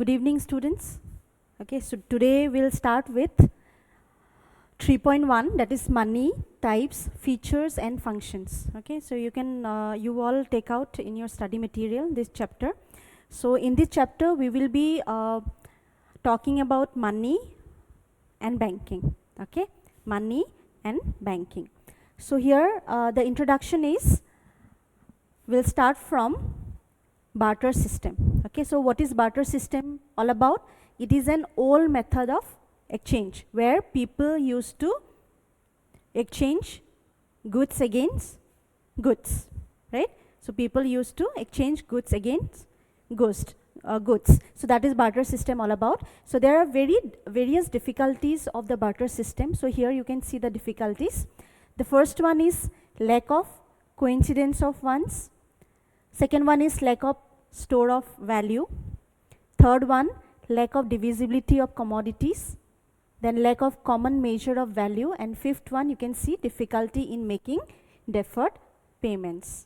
Good evening, students. Okay, so today we'll start with 3.1, that is money, types, features and functions. Okay, so you can you all take out in your study material this chapter. So in this chapter we will be talking about money and banking. Okay, money and banking. So here the introduction is, we'll start from barter system. Okay, so what is barter system all about? It is an old method of exchange where people used to exchange goods against goods, right? So people used to exchange goods against goods. So that is barter system all about. So there are various difficulties of the barter system. So here you can see the difficulties. The first one is lack of coincidence of ones. Second one is lack of store of value. Third one, lack of divisibility of commodities. Then lack of common measure of value. And fifth one, you can see difficulty in making deferred payments.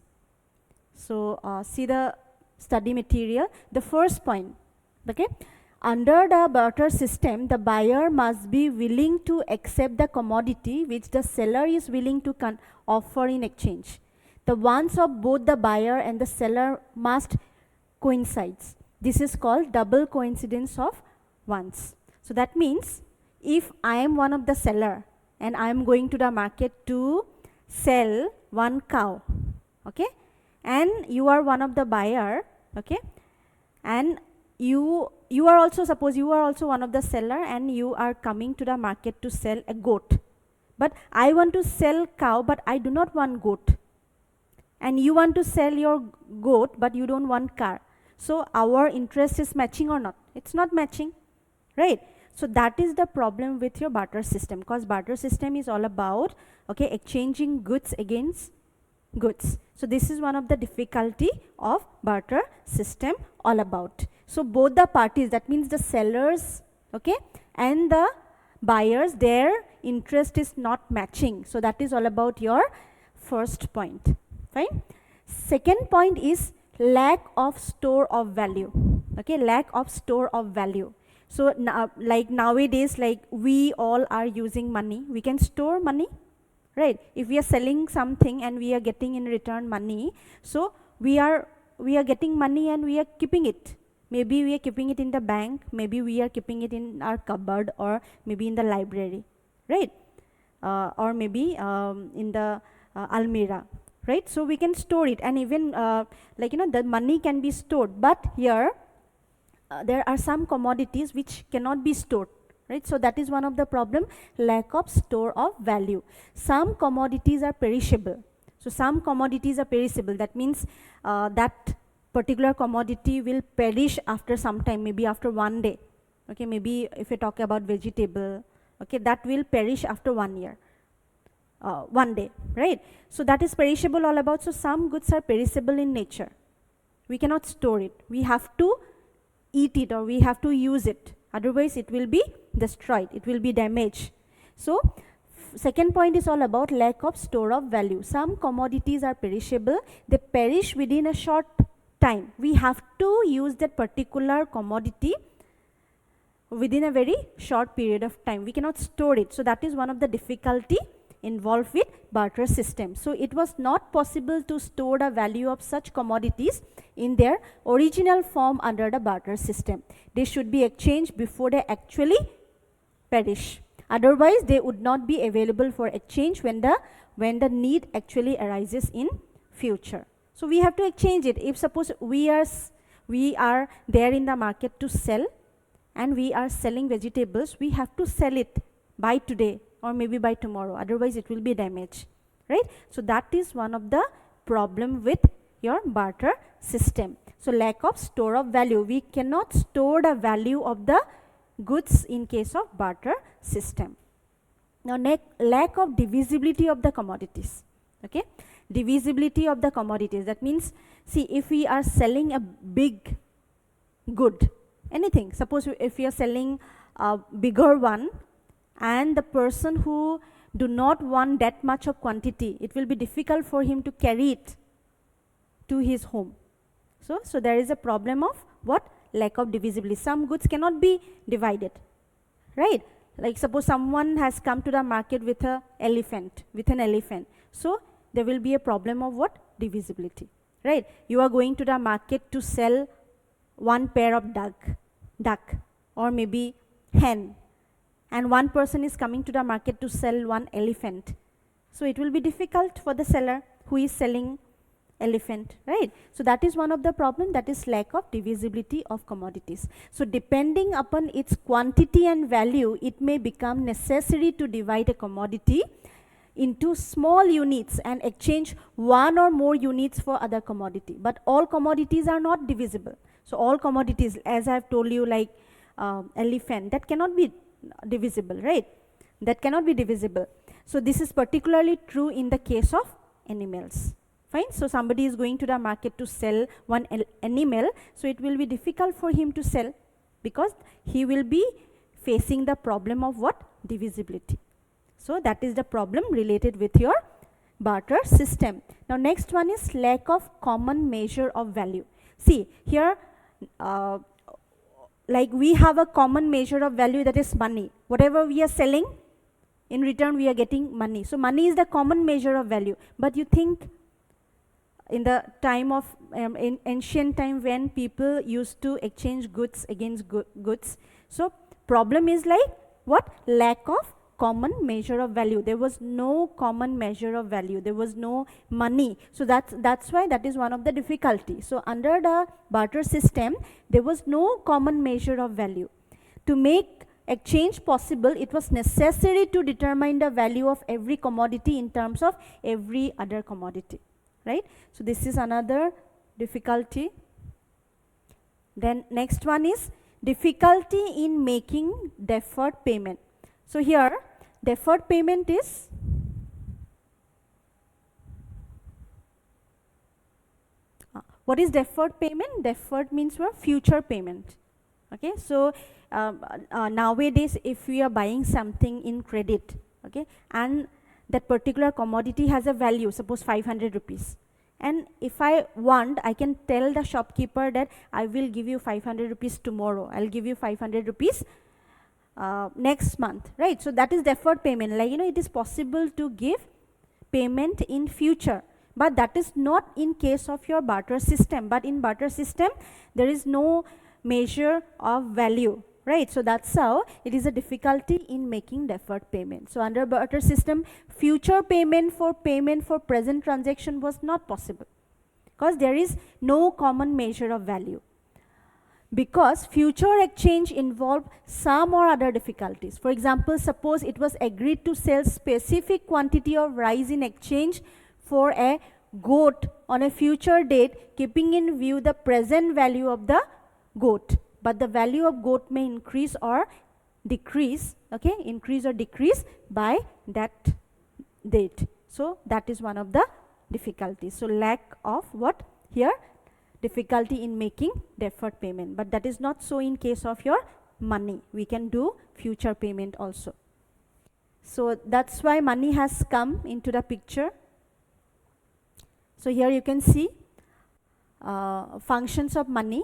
So see the study material. The first point, okay, under the barter system, the buyer must be willing to accept the commodity which the seller is willing to offer in exchange. The wants of both the buyer and the seller must coincide. This is called double coincidence of wants. So that means if I am one of the seller and I am going to the market to sell one cow, okay, and you are one of the buyer, okay, and you are also, suppose you are also one of the seller and you are coming to the market to sell a goat, but I want to sell cow but I do not want goat, and you want to sell your goat but you don't want car. So our interest is matching or not? It's not matching, right? So that is the problem with your barter system, because barter system is all about, okay, exchanging goods against goods. So this is one of the difficulty of barter system all about. So both the parties, that means the sellers, okay, and the buyers, their interest is not matching. So that is all about your first point. Fine. Second point is lack of store of value. Okay, lack of store of value. So like nowadays, like we all are using money. We can store money, right? If we are selling something and we are getting in return money, so we are getting money and we are keeping it. Maybe we are keeping it in the bank. Maybe we are keeping it in our cupboard, or maybe in the library, right? Or maybe in the almirah. Right, so we can store it, and even like the money can be stored, but here there are some commodities which cannot be stored, right? So that is one of the problem, lack of store of value. Some commodities are perishable. So some commodities are perishable, that means that particular commodity will perish after some time, maybe after one day, okay, maybe if you talk about vegetable, okay, that will perish after 1 year. 1 day, right? So that is perishable all about. So some goods are perishable in nature. We cannot store it. We have to eat it, or we have to use it. Otherwise it will be destroyed. It will be damaged. So second point is all about lack of store of value. Some commodities are perishable. They perish within a short time. We have to use that particular commodity within a very short period of time. We cannot store it. So that is one of the difficulty involved with barter system. So it was not possible to store the value of such commodities in their original form under the barter system. They should be exchanged before they actually perish. Otherwise they would not be available for exchange when the need actually arises in future. So we have to exchange it. If suppose we are there in the market to sell, and we are selling vegetables, we have to sell it by today or maybe by tomorrow, otherwise it will be damaged, right? So that is one of the problem with your barter system. So lack of store of value. We cannot store the value of the goods in case of barter system. Now lack of divisibility of the commodities. Okay, divisibility of the commodities, that means, see, if we are selling a big good, anything, suppose if we are selling a bigger one, and the person who do not want that much of quantity, it will be difficult for him to carry it to his home. So there is a problem of what? lack of divisibility. Some goods cannot be divided, right? Like suppose someone has come to the market with an elephant. So there will be a problem of what? Divisibility, right? You are going to the market to sell one pair of duck or maybe hen, and one person is coming to the market to sell one elephant. So it will be difficult for the seller who is selling elephant, right? So that is one of the problem, that is lack of divisibility of commodities. So depending upon its quantity and value, it may become necessary to divide a commodity into small units and exchange one or more units for other commodity. But all commodities are not divisible. So all commodities, as I have told you, like elephant, that cannot be divisible, right? That cannot be divisible. So this is particularly true in the case of animals. Fine. So somebody is going to the market to sell one animal, so it will be difficult for him to sell because he will be facing the problem of what? Divisibility. So that is the problem related with your barter system. Now next one is lack of common measure of value. See here, like we have a common measure of value, that is money. Whatever we are selling, in return we are getting money. So money is the common measure of value. But you think in the time of in ancient time, when people used to exchange goods against goods, so problem is like what? Lack of common measure of value. There was no common measure of value. There was no money. So that's why that is one of the difficulty. So under the barter system, there was no common measure of value. To make exchange possible, it was necessary to determine the value of every commodity in terms of every other commodity, right? So this is another difficulty. Then next one is difficulty in making deferred payment. So here deferred payment is what is deferred payment? Deferred means for future payment. Okay, so nowadays if we are buying something in credit, okay, and that particular commodity has a value, suppose 500 rupees, and if I want, I can tell the shopkeeper that I will give you 500 rupees tomorrow, I'll give you 500 rupees next month, right? So that is deferred payment. Like, you know, it is possible to give payment in future, but that is not in case of your barter system. But in barter system, there is no measure of value, right? So that's how it is a difficulty in making deferred payment. So under barter system, future payment for present transaction was not possible because there is no common measure of value. Because future exchange involved some or other difficulties. For example, suppose it was agreed to sell specific quantity of rice in exchange for a goat on a future date, keeping in view the present value of the goat. But the value of goat may increase or decrease, okay, increase or decrease by that date. So that is one of the difficulties. So lack of what here? Difficulty in making deferred payment. But that is not so in case of your money. We can do future payment also. So that's why money has come into the picture. So here you can see functions of money.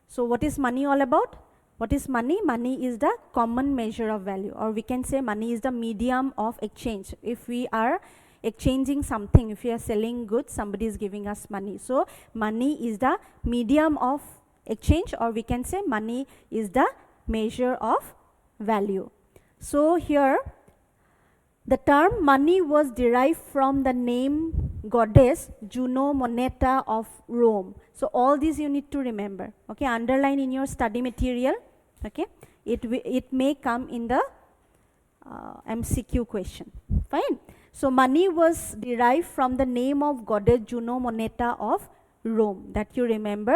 So what is money all about? What is money? Money is the common measure of value, or we can say money is the medium of exchange. If we are exchanging something, if we are selling goods, somebody is giving us money. So money is the medium of exchange, or we can say money is the measure of value. So here the term money was derived from the name goddess Juno Moneta of Rome. So all these you need to remember, okay, underline in your study material, okay. It may come in the MCQ question. Fine. So money was derived from the name of goddess Juno Moneta of Rome, that you remember.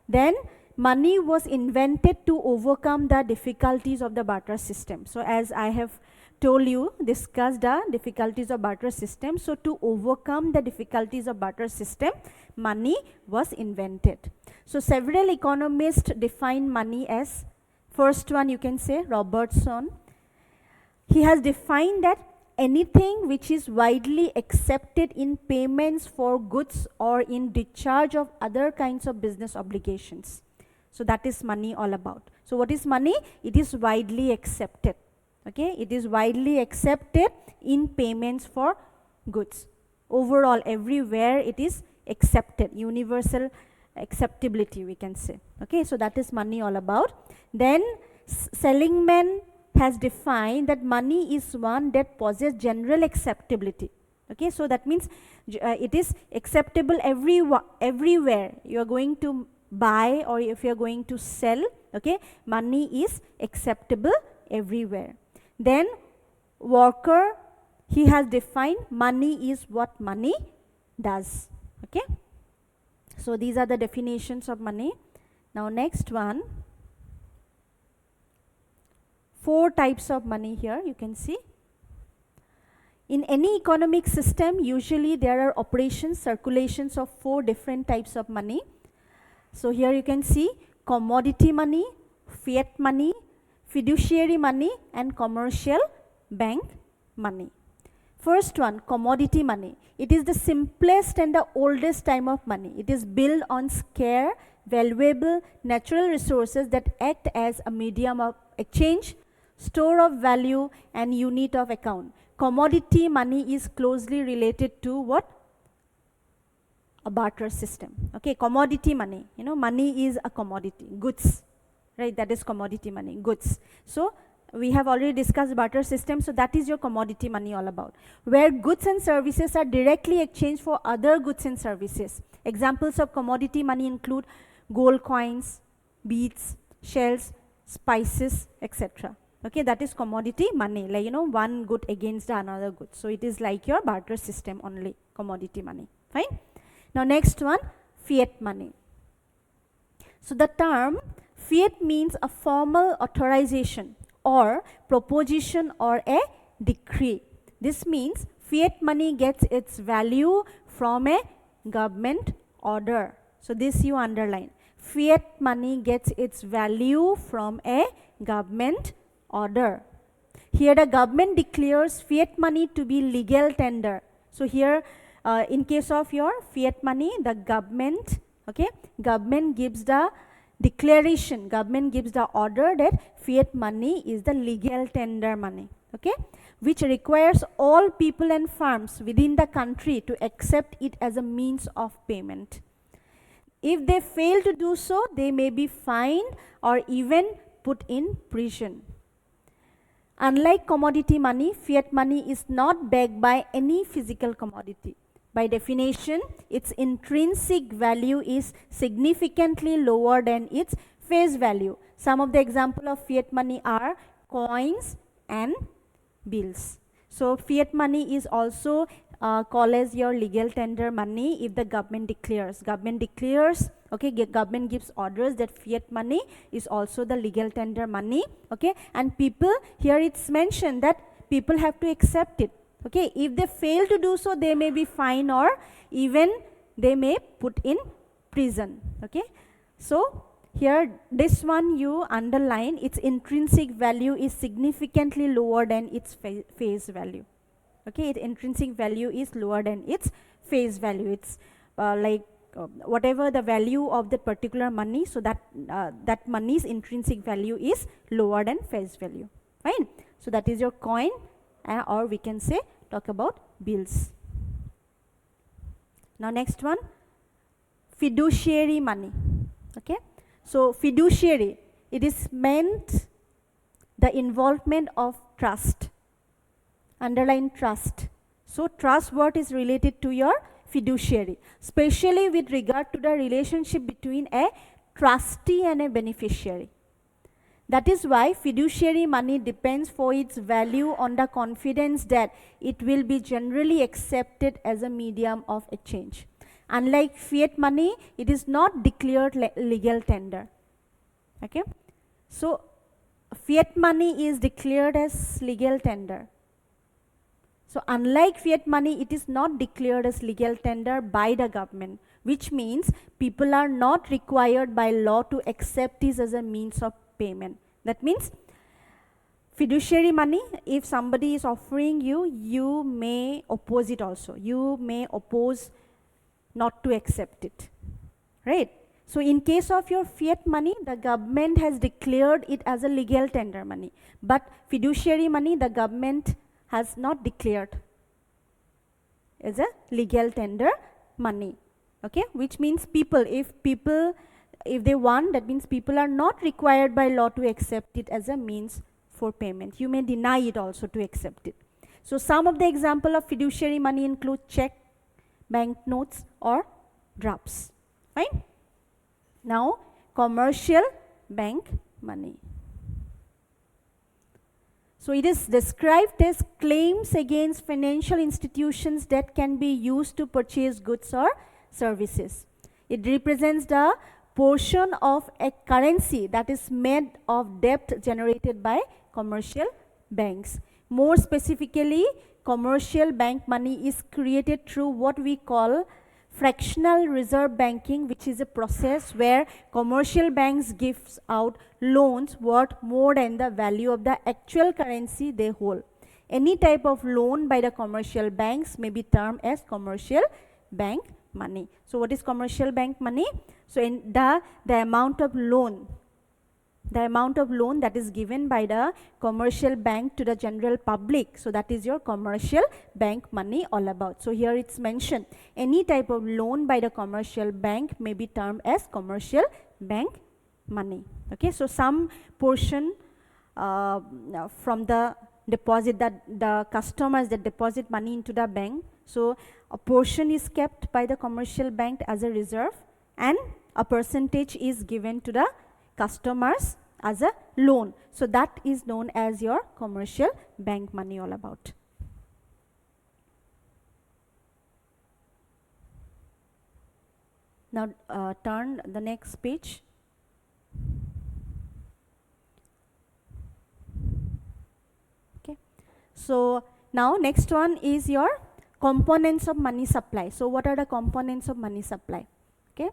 Then money was invented to overcome the difficulties of the barter system. So as I have told you, discussed the difficulties of barter system. So to overcome the difficulties of barter system, money was invented. So several economists define money as, first one you can say Robertson. He has defined that anything which is widely accepted in payments for goods or in discharge of other kinds of business obligations. So that is money all about. So what is money? It is widely accepted. Okay, it is widely accepted in payments for goods. Overall, everywhere it is accepted, universal acceptability we can say. Okay, so that is money all about. Then Seligman has defined that money is one that possesses general acceptability. Okay, so that means it is acceptable everywhere you are going to buy or if you are going to sell. Okay, money is acceptable everywhere. Then Walker, he has defined money is what money does. Okay, so these are the definitions of money. Now next one, 4 types of money here you can see. In any economic system, usually there are operations, circulations of 4 different types of money. So here you can see commodity money, fiat money, fiduciary money, and commercial bank money. First one, commodity money. It is the simplest and the oldest type of money. It is built on scarce, valuable natural resources that act as a medium of exchange, store of value, and unit of account. Commodity money is closely related to what? A barter system. Okay, commodity money. You know, money is a commodity, goods, right? That is commodity money, goods. So we have already discussed barter system, so that is your commodity money all about, where goods and services are directly exchanged for other goods and services. Examples of commodity money include gold coins, beads, shells, spices, etc. Okay, that is commodity money, like, you know, one good against another good. So it is like your barter system only, commodity money. Fine. Now next one, fiat money. So the term fiat means a formal authorization or proposition or a decree. This means fiat money gets its value from a government order. So this you underline. Fiat money gets its value from a government order. Here the government declares fiat money to be legal tender. So here in case of your fiat money, the government, okay, government gives the declaration, government gives the order that fiat money is the legal tender money, okay, which requires all people and firms within the country to accept it as a means of payment. If they fail to do so, they may be fined or even put in prison. Unlike commodity money, fiat money is not backed by any physical commodity. By definition, its intrinsic value is significantly lower than its face value. Some of the examples of fiat money are coins and bills. So fiat money is also called as your legal tender money if the government declares. Government declares, okay, government gives orders that fiat money is also the legal tender money, okay, and people, here it's mentioned that people have to accept it. Okay, if they fail to do so, they may be fined or even they may put in prison. Okay, so here this one you underline, its intrinsic value is significantly lower than its face value. Okay, its intrinsic value is lower than its face value. It's whatever the value of the particular money, so that that money's intrinsic value is lower than face value. Fine. So that is your coin, or we can say talk about bills. Now next one, fiduciary money. Okay, so fiduciary, it is meant the involvement of trust. Underline trust. So trust word is related to your fiduciary, especially with regard to the relationship between a trustee and a beneficiary. That is why fiduciary money depends for its value on the confidence that it will be generally accepted as a medium of exchange. Unlike fiat money, it is not declared legal tender. Okay, so fiat money is declared as legal tender. So unlike fiat money, it is not declared as legal tender by the government, which means people are not required by law to accept this as a means of payment. That means fiduciary money, if somebody is offering you, you may oppose it also. You may oppose not to accept it, right? So in case of your fiat money, the government has declared it as a legal tender money. But fiduciary money, the government has not declared as a legal tender money. Okay, which means if they want, that means people are not required by law to accept it as a means for payment. You may deny it also to accept it. So some of the example of fiduciary money include check, bank notes, or drafts. Fine. Now, commercial bank money. So it is described as claims against financial institutions that can be used to purchase goods or services. It represents the portion of a currency that is made of debt generated by commercial banks. More specifically, commercial bank money is created through what we call fractional reserve banking, which is a process where commercial banks gives out loans worth more than the value of the actual currency they hold. Any type of loan by the commercial banks may be termed as commercial bank money. So what is commercial bank money? So in the amount of loan that is given by the commercial bank to the general public. So that is your commercial bank money all about. So here it's mentioned, any type of loan by the commercial bank may be termed as commercial bank money. Okay, so some portion from the deposit that the customers that deposit money into the bank, so a portion is kept by the commercial bank as a reserve, and a percentage is given to the customers as a loan. So that is known as your commercial bank money all about. Now turn the next page. Okay. So now next one is your components of money supply. So what are the components of money supply? Okay.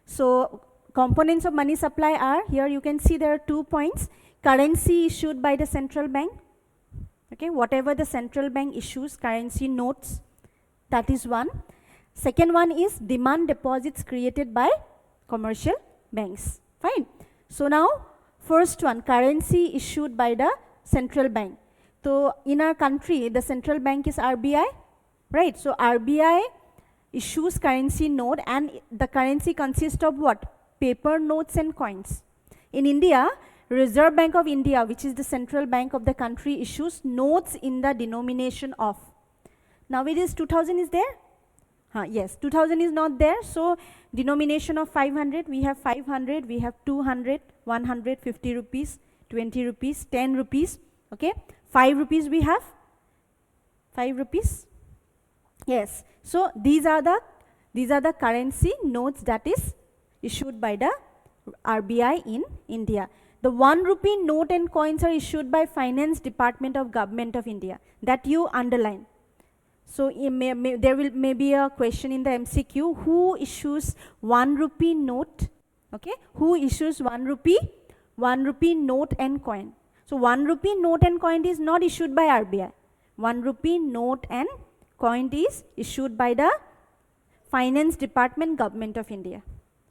So components of money supply are, here you can see there are 2 points. Currency issued by the central bank. Okay, whatever the central bank issues, currency notes, that is one. Second one is demand deposits created by commercial banks. Fine. So now first one, currency issued by the central bank. So in our country, the central bank is RBI, right? So RBI issues currency note, and the currency consists of what? Paper notes and coins. In India, Reserve Bank of India, which is the central bank of the country, issues notes in the denomination of. Now it is 2000 is there? Yes, 2000 is not there. So denomination of 500, we have 500, we have 200, 100, 50 rupees, 20 rupees, 10 rupees. Okay, 5 rupees we have. 5 rupees. Yes. So these are the currency notes that is issued by the RBI in India. The 1 rupee note and coins are issued by Finance Department of Government of India. That you underline. So there may be a question in the MCQ, who issues 1 rupee note? Okay, who issues 1 rupee note and coin? So 1 rupee note and coin is not issued by RBI. 1 rupee note and coin is issued by the Finance Department, Government of India.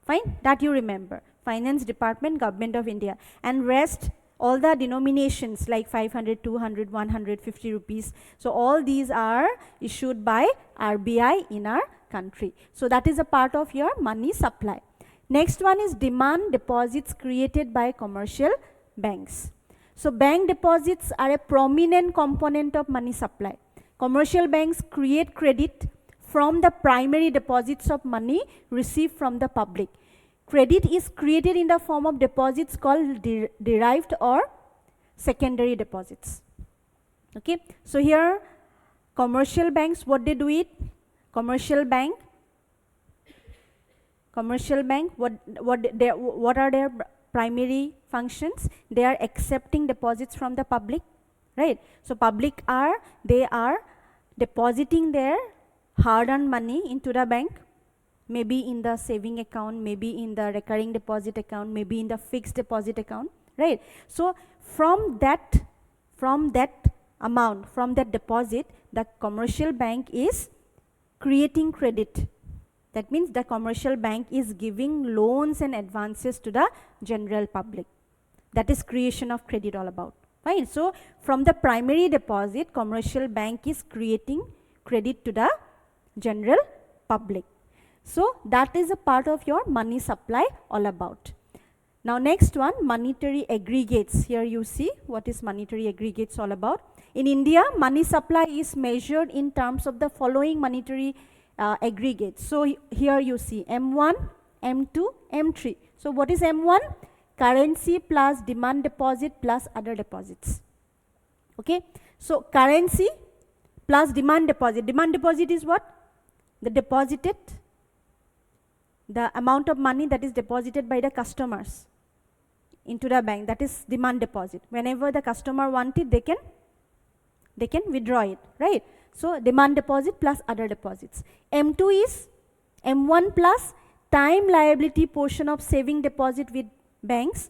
Fine, that you remember. Finance Department, Government of India. And rest, all the denominations like 500, 200, 150 rupees. So all these are issued by RBI in our country. So that is a part of your money supply. Next one is demand deposits created by commercial banks. So bank deposits are a prominent component of money supply. Commercial banks create credit from the primary deposits of money received from the public. Credit is created in the form of deposits called derived or secondary deposits. Okay, so here commercial banks, what they do it? Commercial bank, what are their primary functions? They are accepting deposits from the public, right? So public they are depositing their hard-earned money into the bank, maybe in the saving account, maybe in the recurring deposit account, maybe in the fixed deposit account, right? So from that amount, from that deposit, the commercial bank is creating credit. That means the commercial bank is giving loans and advances to the general public. That is creation of credit all about. Fine. So from the primary deposit, commercial bank is creating credit to the general public. So that is a part of your money supply all about. Now next one, monetary aggregates. Here you see what is monetary aggregates all about. In India, money supply is measured in terms of the following monetary aggregates. So here you see M1, M2, M3. So what is M1? Currency plus demand deposit plus other deposits. Okay. So currency plus demand deposit. Demand deposit is what? The amount of money that is deposited by the customers into the bank, that is demand deposit. Whenever the customer wants it, they can withdraw it, right? So demand deposit plus other deposits. M2 is M1 plus time liability portion of saving deposit with banks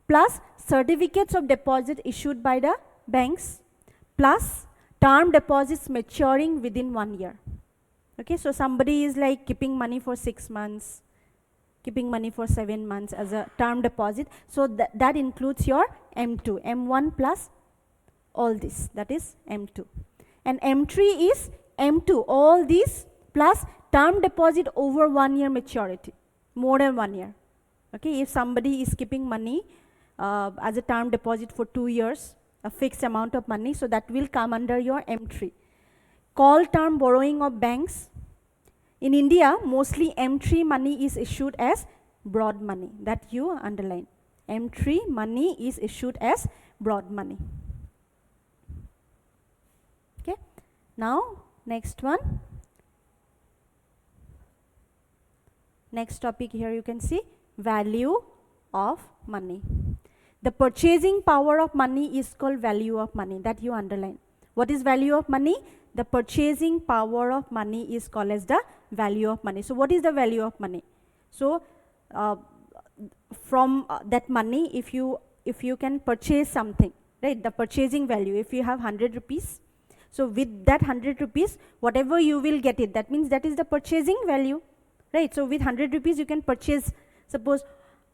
plus certificates of deposit issued by the banks plus term deposits maturing within 1 year. Okay, so somebody is like keeping money for 6 months, keeping money for 7 months as a term deposit. So that includes your M2, M1 plus all this, that is M2. And M3 is M2, all these plus term deposit over 1 year maturity, more than 1 year. Okay, if somebody is keeping money as a term deposit for 2 years, a fixed amount of money, so that will come under your M3. Call term borrowing of banks. In India, mostly M3 money is issued as broad money, that you underline. M3 money is issued as broad money. Okay. Now, next one. Next topic here you can see value of money. The purchasing power of money is called value of money, that you underline. What is value of money? The purchasing power of money is called as the value of money. So what is the value of money? So from that money, if you can purchase something, right, the purchasing value, if you have 100 rupees, so with that 100 rupees, whatever you will get it, that means that is the purchasing value, right? So with 100 rupees you can purchase, suppose,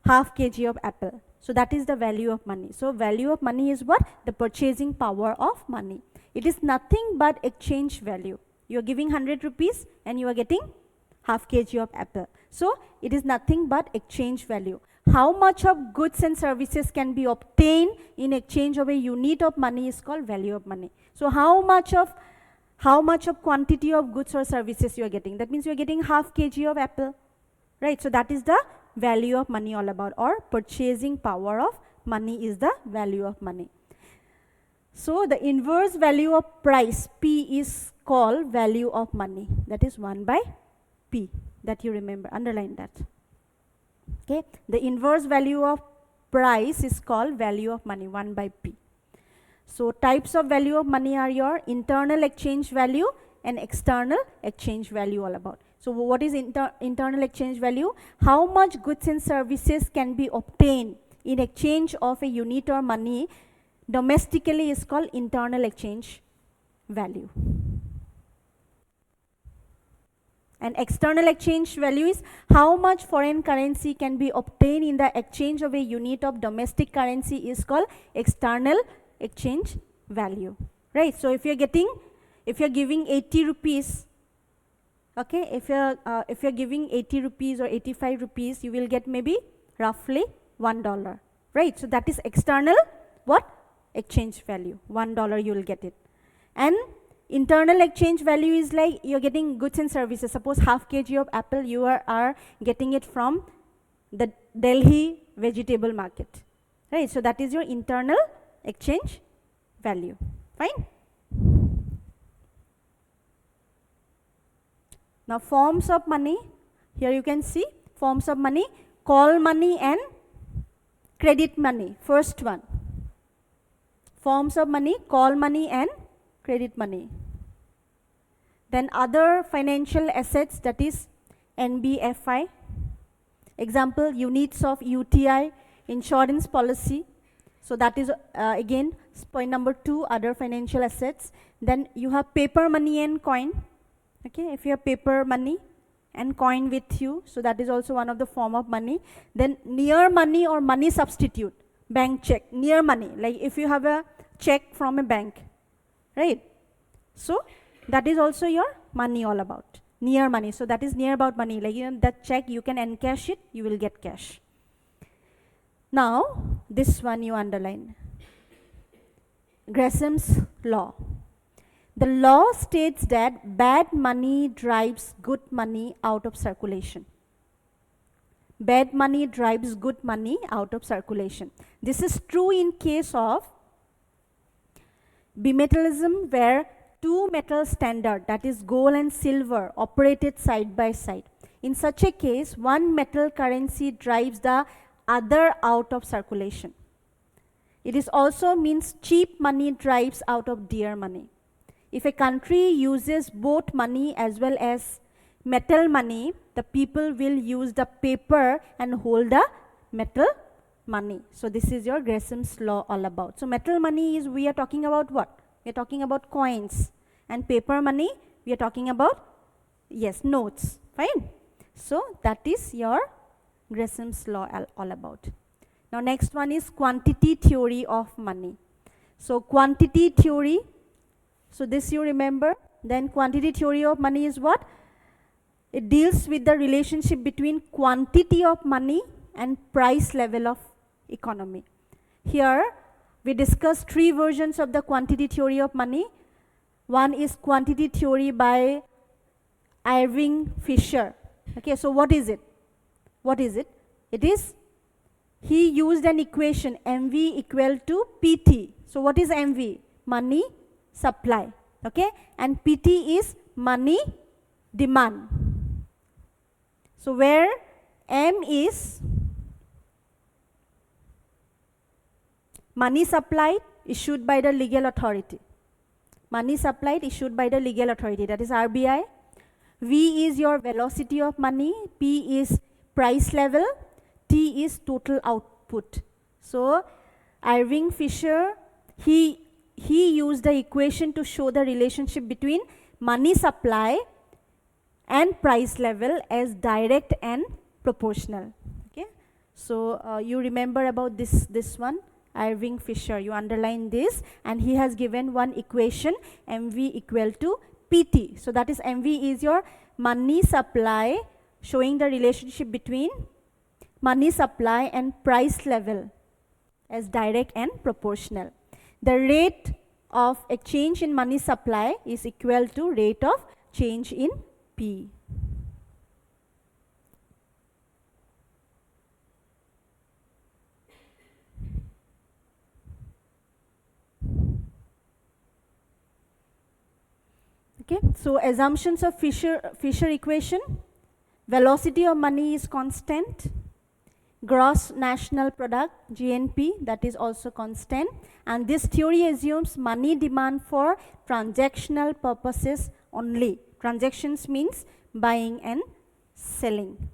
half kg of apple. So that is the value of money. So value of money is what? The purchasing power of money. It is nothing but exchange value. You are giving 100 rupees and you are getting half kg of apple. So it is nothing but exchange value. How much of goods and services can be obtained in exchange of a unit of money is called value of money. So how much of quantity of goods or services you are getting? That means you are getting half kg of apple, right? So that is the value of money all about, or purchasing power of money is the value of money. So the inverse value of price, P, is called value of money. That is 1 by P, that you remember, underline that. Okay, the inverse value of price is called value of money, 1 by P. So types of value of money are your internal exchange value and external exchange value all about. So what is internal exchange value? How much goods and services can be obtained in exchange of a unit or money domestically is called internal exchange value. And external exchange value is how much foreign currency can be obtained in the exchange of a unit of domestic currency is called external exchange value, right? So if you're giving 80 rupees, okay, if you're giving 80 rupees or 85 rupees, you will get maybe roughly $1, right? So that is external what? Exchange value. $1 you will get it. And internal exchange value is like you're getting goods and services. Suppose half kg of apple, you are getting it from the Delhi vegetable market, right? So that is your internal exchange value. Fine. Now forms of money, here you can see forms of money, call money and credit money. First one, forms of money, call money and credit money. Then other financial assets, that is NBFI. Example, units of UTI, insurance policy. So that is again point number 2, other financial assets. Then you have paper money and coin. Okay, if you have paper money and coin with you, so that is also one of the form of money. Then near money or money substitute, bank check, near money, like if you have a check from a bank, right? So that is also your money all about, near money. So that is near about money, like that check you can encash it, you will get cash. Now this one you underline, Gresham's law. The law states that bad money drives good money out of circulation. Bad money drives good money out of circulation. This is true in case of bimetallism, where two metal standard, that is gold and silver, operated side by side. In such a case, one metal currency drives the other out of circulation. It is also means cheap money drives out of dear money. If a country uses both money as well as metal money, the people will use the paper and hold the metal money. So this is your Gresham's law all about. So metal money is, we are talking about what? We are talking about coins. And paper money, we are talking about, yes, notes. Fine. So that is your Gresham's law all about. Now next one is quantity theory of money. So quantity theory, so this you remember. Then quantity theory of money is what? It deals with the relationship between quantity of money and price level of economy. Here we discussed three versions of the quantity theory of money. One is quantity theory by Irving Fisher. Okay, so what is it? What is it? It is, he used an equation, MV equal to PT. So what is MV? Money supply. Okay, and PT is money demand. So where M is money supplied issued by the legal authority. Money supplied issued by the legal authority, that is RBI. V is your velocity of money, P is price level, T is total output. So Irving Fisher, he used the equation to show the relationship between money supply and price level as direct and proportional. Okay, so you remember about this one, Irving Fisher, you underline this, and he has given one equation, MV equal to PT. So that is, MV is your money supply, showing the relationship between money supply and price level as direct and proportional. The rate of a change in money supply is equal to rate of change in P. Okay, so assumptions of Fisher equation: velocity of money is constant, gross national product GNP, that is also constant, and this theory assumes money demand for transactional purposes only. Transactions means buying and selling.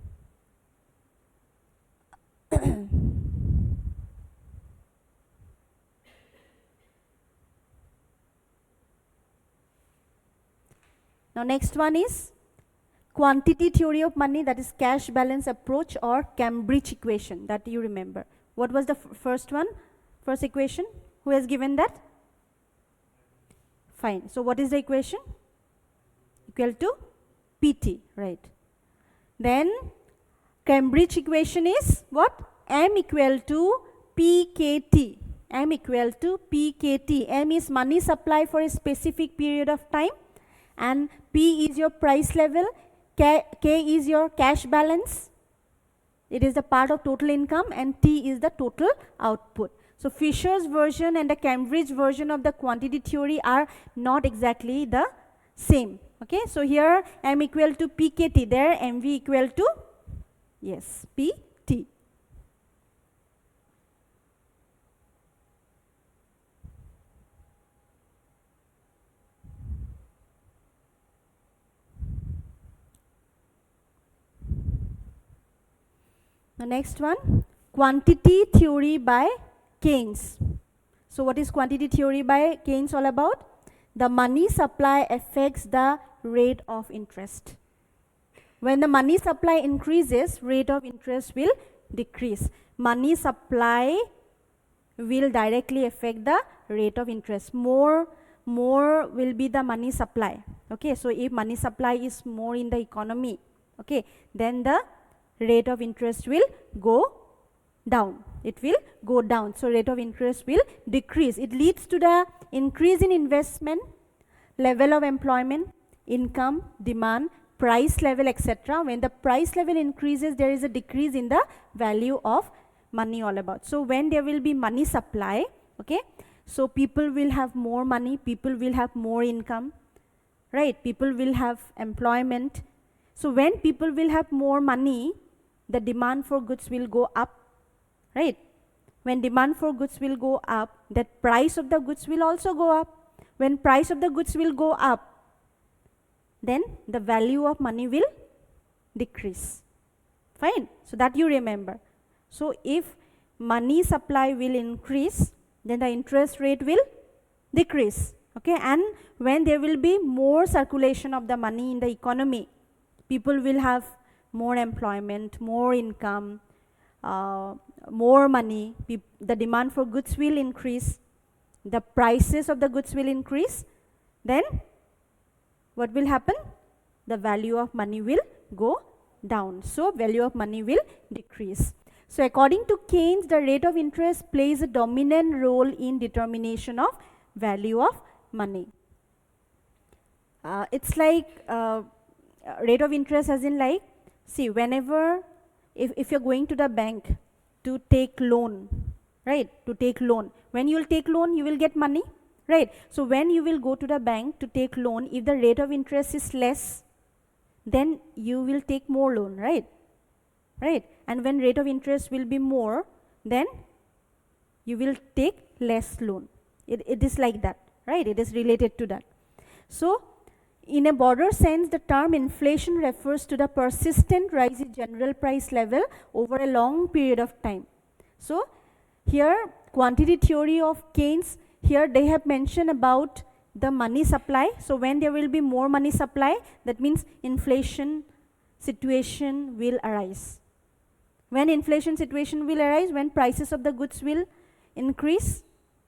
Now next one is quantity theory of money, that is cash balance approach or Cambridge equation, that you remember. What was the first one? First equation? Who has given that? Fine. So what is the equation? Equal to PT, right? Then Cambridge equation is what? M equal to PKT. M equal to PKT. M is money supply for a specific period of time, and P is your price level, K is your cash balance, it is the part of total income, and T is the total output. So Fisher's version and the Cambridge version of the quantity theory are not exactly the same. Okay, so here M equal to PKT, there MV equal to, yes, PT. The next one, quantity theory by Keynes. So what is quantity theory by Keynes all about? The money supply affects the rate of interest. When the money supply increases, rate of interest will decrease. Money supply will directly affect the rate of interest. More will be the money supply. Okay, so if money supply is more in the economy, okay, then the rate of interest will go down. It will go down. So rate of interest will decrease. It leads to the increase in investment, level of employment, income, demand, price level, etc. When the price level increases, there is a decrease in the value of money all about. So when there will be money supply, okay, so people will have more money, people will have more income, right? People will have employment. So when people will have more money, the demand for goods will go up, right? When demand for goods will go up, the price of the goods will also go up. When price of the goods will go up, then the value of money will decrease. Fine. So that you remember. So if money supply will increase, then the interest rate will decrease. Okay. And when there will be more circulation of the money in the economy, people will have more employment, more income, more money, the demand for goods will increase, the prices of the goods will increase, then what will happen? The value of money will go down. So value of money will decrease. So according to Keynes, the rate of interest plays a dominant role in determination of value of money. It's like rate of interest as in like, see, whenever, if you're going to the bank to take loan, right, to take loan, when you will take loan, you will get money, right? So when you will go to the bank to take loan, if the rate of interest is less, then you will take more loan, right? Right? And when rate of interest will be more, then you will take less loan. It is like that, right? It is related to that. So in a broader sense, the term inflation refers to the persistent rise in general price level over a long period of time. So here, quantity theory of Keynes, here they have mentioned about the money supply. So when there will be more money supply, that means inflation situation will arise. When inflation situation will arise, when prices of the goods will increase,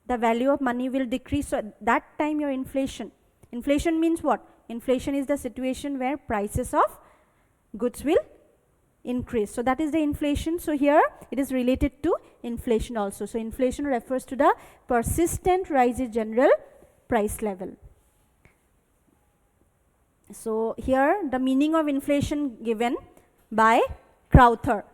the value of money will decrease. So at that time your inflation means what? Inflation is the situation where prices of goods will increase. So that is the inflation. So here it is related to inflation also. So inflation refers to the persistent rise in general price level. So here the meaning of inflation given by Crowther.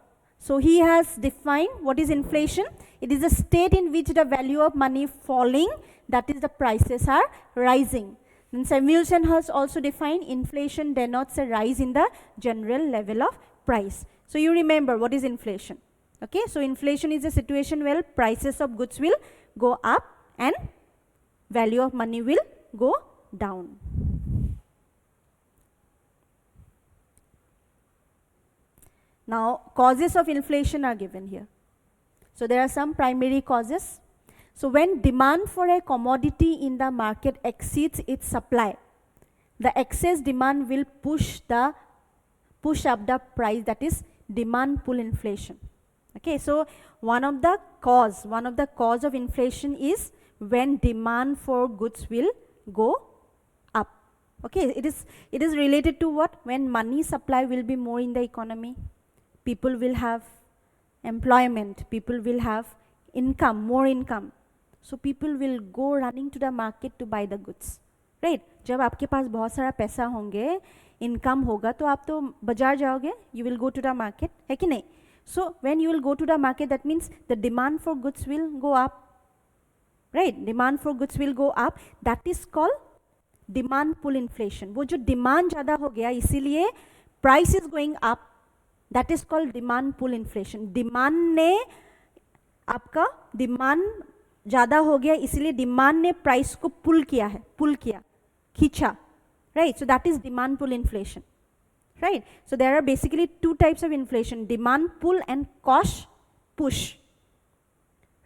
So he has defined what is inflation. It is a state in which the value of money falling, that is the prices are rising. And Samuelson has also defined inflation denotes a rise in the general level of price. So you remember what is inflation. Okay, so inflation is a situation where prices of goods will go up and value of money will go down. Now causes of inflation are given here. So there are some primary causes. So when demand for a commodity in the market exceeds its supply, the excess demand will push up the price, that is demand pull inflation. Okay, so one of the cause of inflation is when demand for goods will go up. Okay, it is related to what? When money supply will be more in the economy, people will have employment, people will have income, more income. So people will go running to the market to buy the goods, right? जब आपके पास बहुत सारा पैसा होंगे, income होगा, तो आप तो बाजार जाओगे, you will go to the market, है कि नहीं? So when you will go to the market, that means the demand for goods will go up, right? Demand for goods will go up. That is called demand pull inflation. वो जो demand ज़्यादा हो गया, इसीलिए price is going up. That is called demand pull inflation. Demand ने आपका demand ज़्यादा हो गया, इसीलिए demand ने price को pull किया है, खींचा, right? So that is demand pull inflation, right? So there are basically two types of inflation: demand pull and cost push,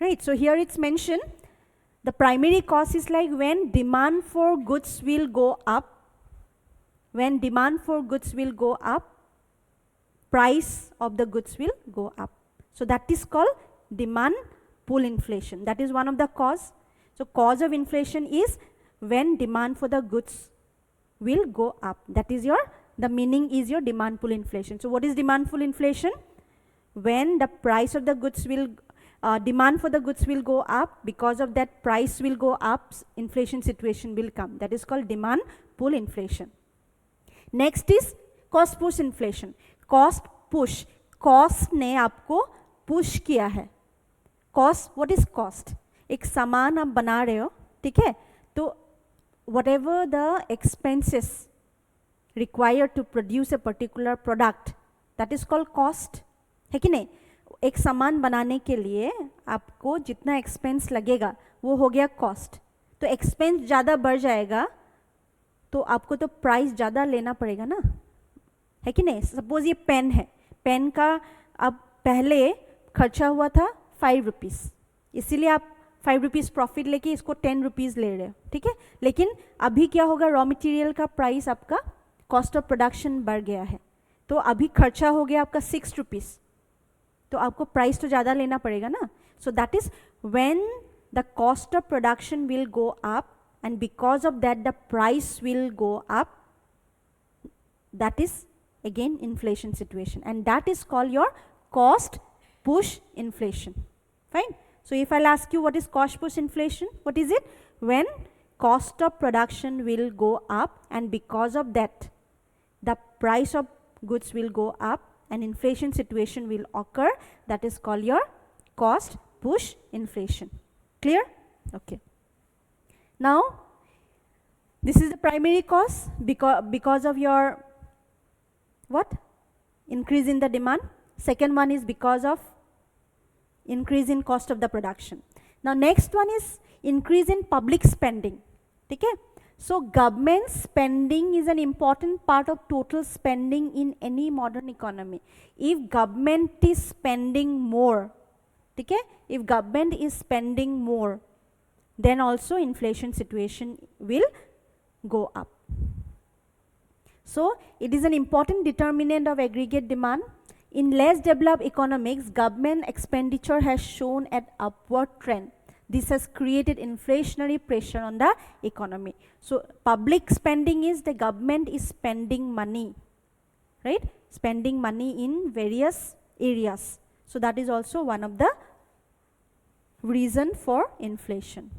right? So here it's mentioned the primary cause is like when demand for goods will go up. When demand for goods will go up, price of the goods will go up. So that is called demand pull inflation. That is one of the cause. So cause of inflation is when demand for the goods will go up. That is the meaning is your demand pull inflation. So what is demand pull inflation? When the price of the goods will, demand for the goods will go up, because of that price will go up, inflation situation will come. That is called demand pull inflation. Next is cost push inflation. Cost push, cost ने आपको push किया है. Cost, what is cost? एक सामान आप बना रहे हो, ठीक है? तो whatever the expenses required to produce a particular product, that is called cost. है कि नहीं? एक सामान बनाने के लिए आपको जितना एक्सपेंस लगेगा वो हो गया कॉस्ट. तो एक्सपेंस ज़्यादा बढ़ जाएगा तो आपको तो प्राइस ज़्यादा लेना पड़ेगा ना, है कि नहीं? सपोज ये पेन है, पेन का अब पहले खर्चा हुआ था 5 रुपीज़, इसीलिए आप 5 रुपीज़ प्रॉफिट लेके इसको 10 रुपीज़ ले रहे हो, ठीक है? लेकिन अभी क्या होगा, रॉ मटेरियल का प्राइस आपका कॉस्ट ऑफ प्रोडक्शन बढ़ गया है, तो अभी खर्चा हो गया आपका 6 रुपीज़, तो आपको प्राइस तो ज़्यादा लेना पड़ेगा ना. So that is when the cost of production will go up and because of that the price will go up. That is again inflation situation, and that is called your cost push inflation. Fine. So if I'll ask you what is cost push inflation, what is it? When cost of production will go up and because of that the price of goods will go up and inflation situation will occur. That is called your cost push inflation. Clear? Okay. Now, this is the primary cause because of your what? Increase in the demand. Second one is because of increase in cost of the production. Now, next one is increase in public spending. Okay? So, government spending is an important part of total spending in any modern economy. If government is spending more, okay? If government is spending more, then also inflation situation will go up. So it is an important determinant of aggregate demand. In less developed economics, government expenditure has shown an upward trend. This has created inflationary pressure on the economy. So public spending is the government is spending money, right? Spending money in various areas. So that is also one of the reason for inflation.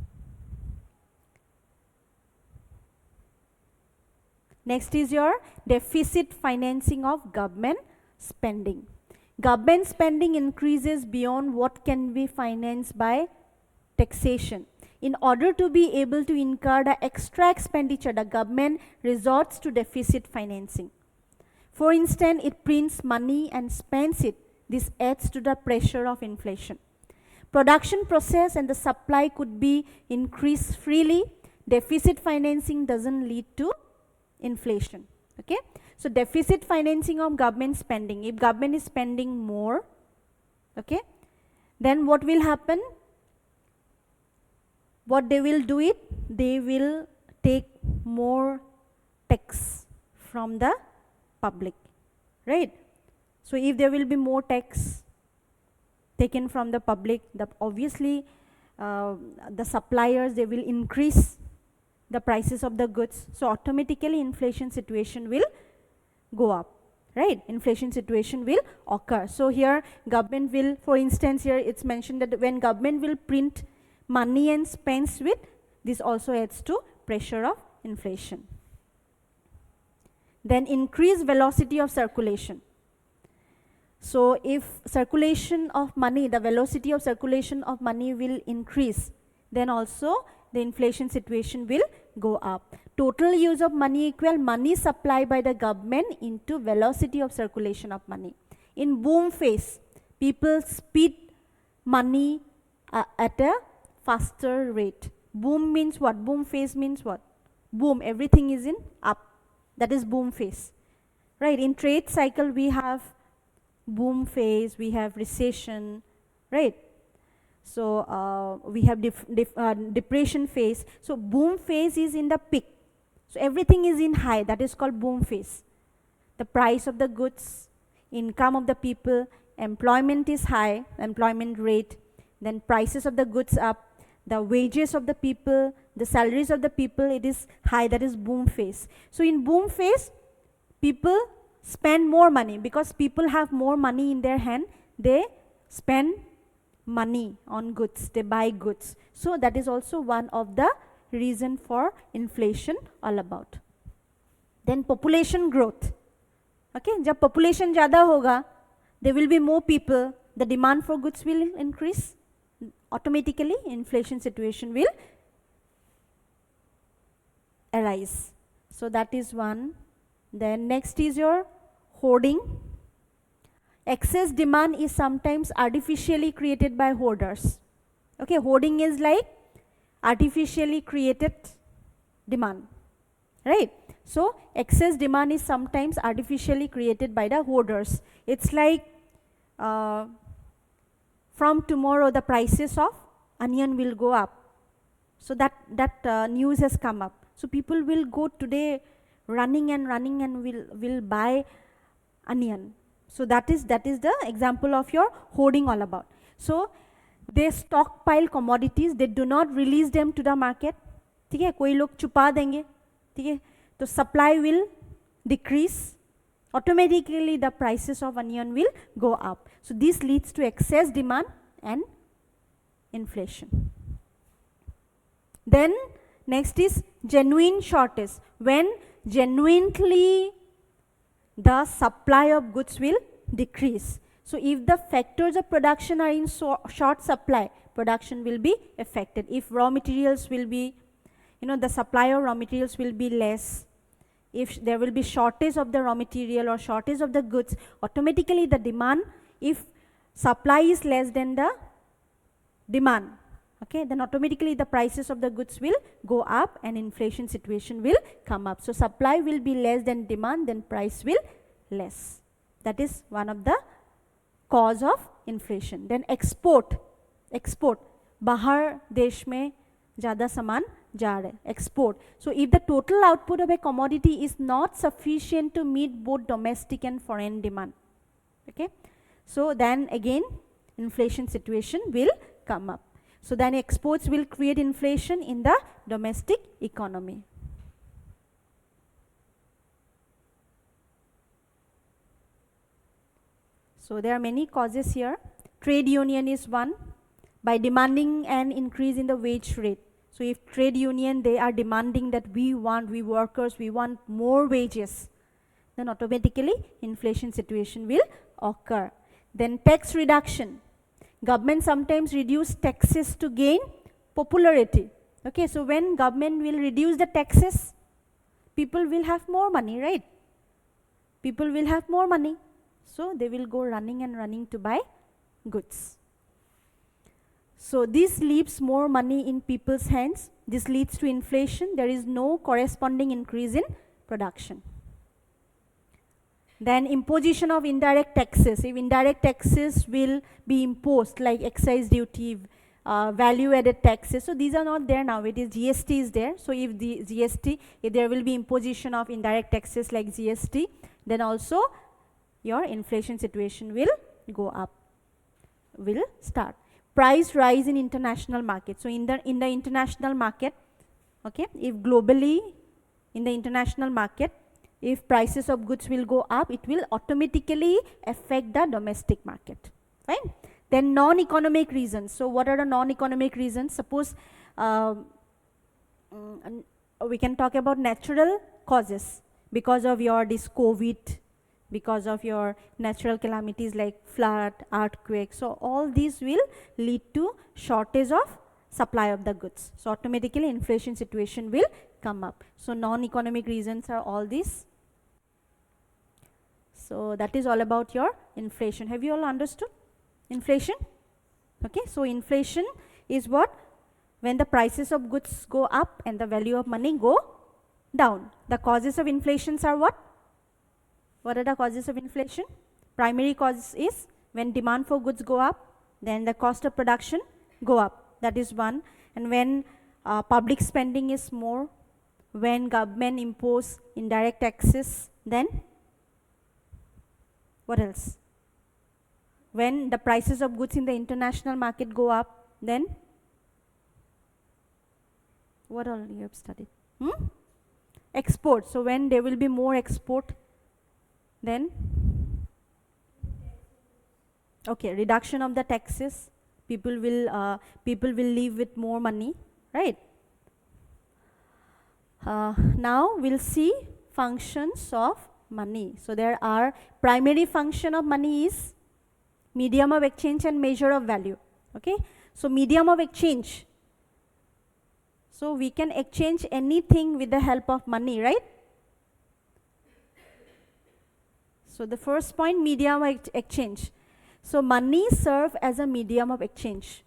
Next is your deficit financing of government spending. Government spending increases beyond what can be financed by taxation. In order to be able to incur the extra expenditure, the government resorts to deficit financing. For instance, it prints money and spends it. This adds to the pressure of inflation. Production process and the supply could be increased freely. Deficit financing doesn't lead to inflation. Okay? So deficit financing of government spending. If government is spending more, okay, then what will happen? What they will do it? They will take more tax from the public, right? So if there will be more tax taken from the public, obviously the suppliers, they will increase the prices of the goods. So automatically inflation situation will go up, right? Inflation situation will occur. So here government will, for instance, here it's mentioned that when government will print money and spends with, this also adds to pressure of inflation. Then increased velocity of circulation. So if circulation of money, the velocity of circulation of money will increase, then also the inflation situation will go up. Total use of money equal money supplied by the government into velocity of circulation of money. In boom phase, people speed money at a faster rate. Boom means what? Boom phase means what? Boom, everything is in up. That is boom phase, right? In trade cycle, we have boom phase, we have recession, right? So we have depression phase. So boom phase is in the peak. So everything is in high. That is called boom phase. The price of the goods income of the people, employment is high, employment rate, then prices of the goods up, the wages of the people, the salaries of the people, it is high, that is boom phase. So in boom phase, people spend more money because people have more money in their hand, they spend money on goods, they buy goods. So that is also one of the reason for inflation all about. Then population growth. Okay, जब population ज़्यादा होगा, there will be more people, the demand for goods will increase. Automatically, inflation situation will arise. So that is one. Then next is your hoarding. Excess demand is sometimes artificially created by hoarders. Okay, hoarding is like artificially created demand, right? So excess demand is sometimes artificially created by the hoarders. It's like from tomorrow the prices of onion will go up. So that news has come up. So people will go today running and will buy onion. So that is the example of your hoarding all about. So they stockpile commodities, they do not release them to the market. ठीक है, कोई लोग छुपा देंगे, ठीक है, तो supply will decrease. Automatically the prices of onion will go up. So this leads to excess demand and inflation. Then next is genuine shortage. When genuinely the supply of goods will decrease. So if the factors of production are in short supply, production will be affected. If raw materials will be, the supply of raw materials will be less, if there will be shortage of the raw material or shortage of the goods, automatically the demand, if supply is less than the demand, okay, then automatically the prices of the goods will go up and inflation situation will come up. So supply will be less than demand, then price will less. That is one of the cause of inflation. Then export, bahar desh mein ज़्यादा सामान जा रहा है, export. So if the total output of a commodity is not sufficient to meet both domestic and foreign demand, okay, so then again inflation situation will come up. So then exports will create inflation in the domestic economy. So there are many causes here. Trade union is one, by demanding an increase in the wage rate. So if trade union, they are demanding that we workers, we want more wages, then automatically inflation situation will occur. Then tax reduction. Government sometimes reduce taxes to gain popularity. Okay, so when government will reduce the taxes, people will have more money, right? People will have more money. So they will go running to buy goods. So this leaves more money in people's hands. This leads to inflation. There is no corresponding increase in production. Then imposition of indirect taxes. If indirect taxes will be imposed, like excise duty, value added taxes, so these are not there now, it is GST is there. So if the GST, if there will be imposition of indirect taxes like GST, then also your inflation situation will go up, will start. Price rise in international market. So in the international market, okay, if globally in the international market, if prices of goods will go up, it will automatically affect the domestic market, fine. Then non-economic reasons. So what are the non-economic reasons? Suppose we can talk about natural causes, because of your this COVID, because of your natural calamities like flood, earthquake. So all these will lead to shortage of supply of the goods. So automatically inflation situation will come up. So non-economic reasons are all these. So that is all about your inflation. Have you all understood inflation? Okay, so inflation is what? When the prices of goods go up and the value of money go down. The causes of inflations are what? What are the causes of inflation? Primary cause is when demand for goods go up, then the cost of production go up. That is one. And when public spending is more, when government impose indirect taxes, then What else? When the prices of goods in the international market go up, then what all you have studied? Export. So when there will be more export, then okay, reduction of the taxes. People will live with more money, right? Now we'll see functions of money. So there are primary function of money is medium of exchange and measure of value. Okay, so medium of exchange. So we can exchange anything with the help of money, right? So the first point, medium of exchange. So money serves as a medium of exchange.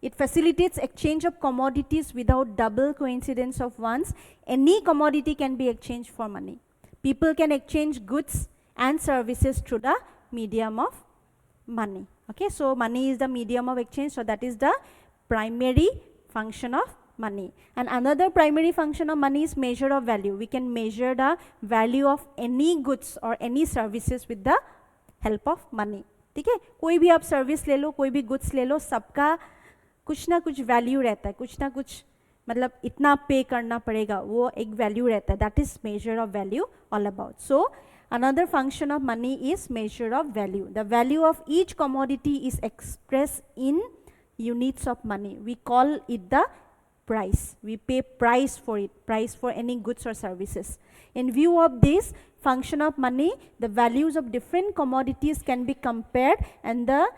It facilitates exchange of commodities without double coincidence of ones. Any commodity can be exchanged for money. People can exchange goods and services through the medium of money. Okay, so money is the medium of exchange, so that is the primary function of money. And another primary function of money is measure of value. We can measure the value of any goods or any services with the help of money. ठीक है, कोई भी आप service ले लो, कोई भी goods ले लो, सबका कुछ ना कुछ वैल्यू रहता है, कुछ ना कुछ मतलब इतना पे करना पड़ेगा, वो एक वैल्यू रहता है. That is measure of value all about. So another function of money is measure of value. The value of each commodity is expressed in units of money. We call it the price. We pay price for it, price for any goods or services. In view of this function of money, the values of different commodities can be compared and the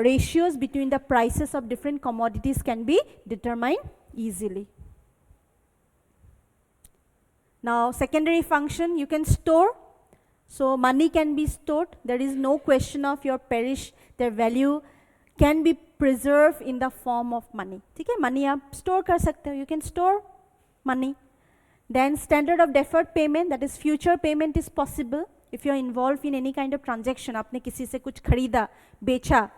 ratios between the prices of different commodities can be determined easily. Now secondary function, you can store. So money can be stored. There is no question of your perish. Their value can be preserved in the form of money. ठीक है, money आप store कर सकते हो. You can store money. Then standard of deferred payment, that is future payment is possible if you are involved in any kind of transaction. आपने किसी से कुछ खरीदा, बेचा,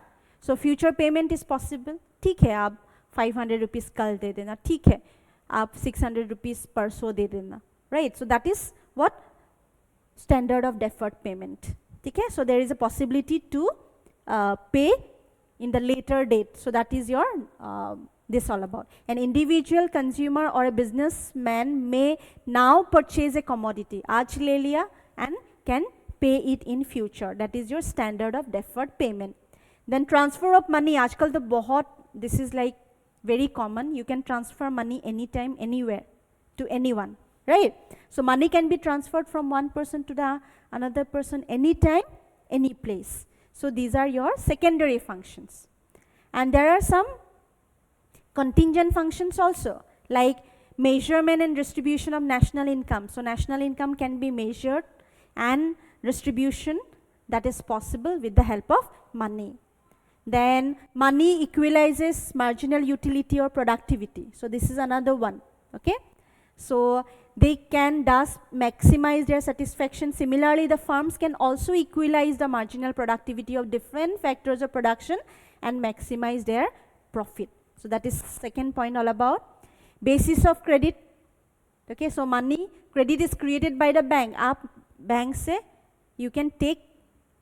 so future payment is possible. ठीक है, आप 500 rupees कल दे देना, ठीक है, आप 600 rupees परसों दे देना, right? So that is what standard of deferred payment. Okay, so there is a possibility to pay in the later date. So that is your this all about. An individual consumer or a businessman may now purchase a commodity. आज ले लिया and can pay it in future. That is your standard of deferred payment. Then transfer of money. आजकल तो बहुत, this is like very common. You can transfer money anytime, anywhere to anyone. Right? So money can be transferred from one person to the another person anytime, any place. So these are your secondary functions. And there are some contingent functions also, like measurement and distribution of national income. So national income can be measured and distribution that is possible with the help of money. Then money equalizes marginal utility or productivity. So this is another one. Okay? So they can thus maximize their satisfaction. Similarly, the firms can also equalize the marginal productivity of different factors of production and maximize their profit. So that is second point all about. Basis of credit. Okay, so money, credit is created by the bank. आप bank से you can take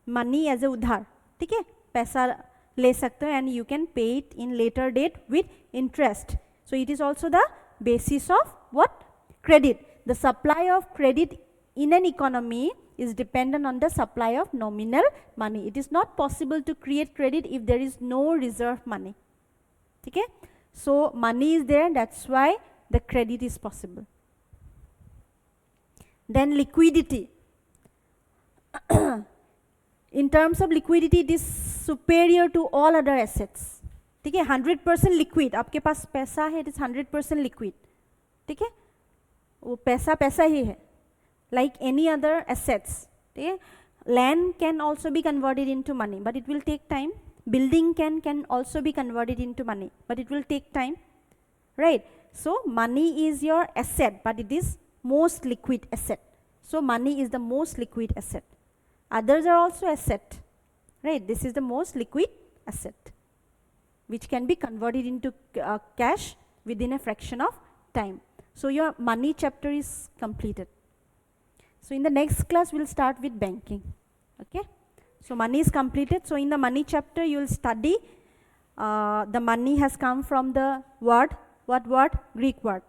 money as a उधार. ठीक है, पैसा ले सकते हो and you can pay it in later date with interest. So it is also the basis of what? Credit. The supply of credit in an economy is dependent on the supply of nominal money. It is not possible to create credit if there is no reserve money. Okay? So money is there, that's why the credit is possible. Then liquidity. In terms of liquidity, it is superior to all other assets. ठीक है, 100% liquid. आपके पास पैसा है, it is 100% liquid. ठीक है, वो पैसा पैसा ही है, like any other assets. ठीक है, land can also be converted into money, but it will take time. Building can also be converted into money, but it will take time, right? So money is your asset, but it is most liquid asset. So money is the most liquid asset. Others are also asset, right? This is the most liquid asset, which can be converted into cash within a fraction of time. So your money chapter is completed. So in the next class, we'll start with banking. Okay? So money is completed. So in the money chapter, you will study the money has come from the word, what word? Greek word,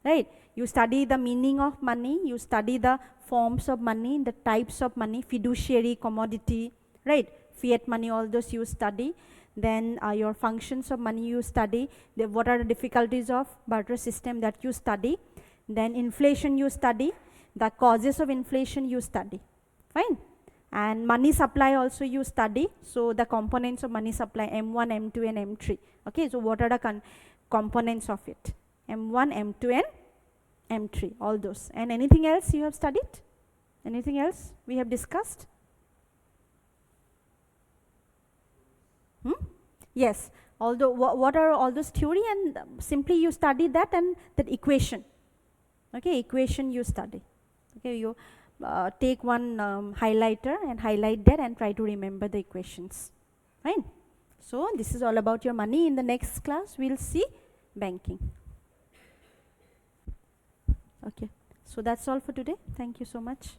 right? You study the meaning of money, you study the forms of money, the types of money, fiduciary, commodity, right? Fiat money, all those you study. Then your functions of money you study, what are the difficulties of barter system that you study. Then inflation you study, the causes of inflation you study, fine. And money supply also you study, so the components of money supply, M1, M2 and M3. Okay, so what are the components of it? M1, M2 and M3, all those. And anything else you have studied? Anything else we have discussed? Yes, although what are all those theory, and simply you study that and that equation. Okay, equation you study. Okay, you take one highlighter and highlight that and try to remember the equations. Fine. So this is all about your money. In the next class, we'll see banking. Okay, so that's all for today. Thank you so much.